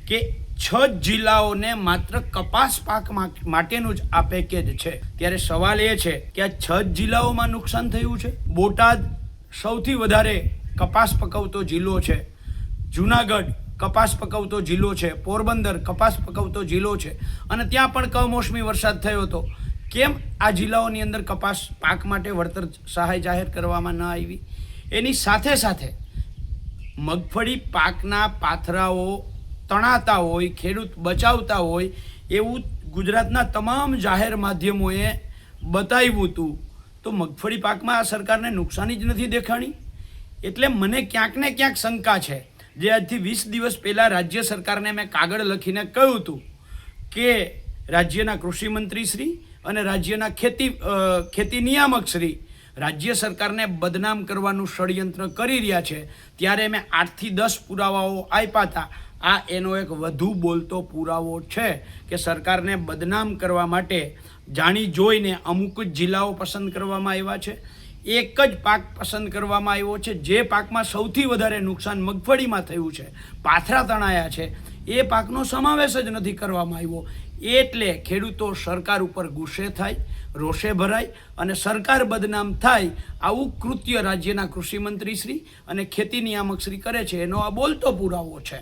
કે 6 જિલ્લાઓને માત્ર કપાસ પાક માટેનું જ આ પેકેજ છે, ત્યારે સવાલ એ છે કે આ 6 જિલ્લાઓમાં નુકસાન થયું છે. બોટાદ સૌથી વધારે કપાસ પકવતો જિલ્લો છે, જુનાગઢ કપાસ પકવતો જિલ્લો છે, પોરબંદર કપાસ પકવતો જિલ્લો છે, અને ત્યાં પણ કમોસમી વરસાદ થયો હતો. કેમ આ જિલ્લાઓની અંદર કપાસ પાક માટે વળતર સહાય જાહેર કરવામાં ન આવી? એની સાથે સાથે મગફળી પાકના પાથરાઓ તણાતા હોય, ખેડૂત બચાવતા હોય એવું ગુજરાતના તમામ જાહેર માધ્યમોએ બતાવ્યું હતું, તો મગફળી પાકમાં આ સરકારને નુકસાની જ નથી દેખાણી. એટલે મને ક્યાંક ને ક્યાંક શંકા છે. જે આજથી 20 દિવસ પહેલાં રાજ્ય સરકારને મેં કાગળ લખીને કહ્યું હતું કે રાજ્યના કૃષિમંત્રી શ્રી અને રાજ્યના ખેતી નિયામક શ્રી રાજ્ય સરકારને બદનામ કરવાનું ષડયંત્ર કરી રહ્યા છે, ત્યારે મેં 8 થી 10 પુરાવાઓ આપ્યા હતા. આ એનો એક વધુ બોલતો પુરાવો છે કે સરકારને બદનામ કરવા માટે જાણી જોઈને અમુક જ જિલ્લાઓ પસંદ કરવામાં આવ્યા છે. એક જ પાક પસંદ કરવામાં આવ્યો છે, જે પાકમાં સૌથી વધારે નુકસાન મગફળીમાં થયું છે, પાથરા તણાયા છે, એ પાકનો સમાવેશ જ નથી કરવામાં આવ્યો. એટલે ખેડૂતો સરકાર ઉપર ગુસ્સે થાય, રોષે ભરાય અને સરકાર બદનામ થાય, આવું કૃત્ય રાજ્યના કૃષિમંત્રી શ્રી અને ખેતી નિયામક શ્રી કરે છે. એનો આ બોલતો પુરાવો છે.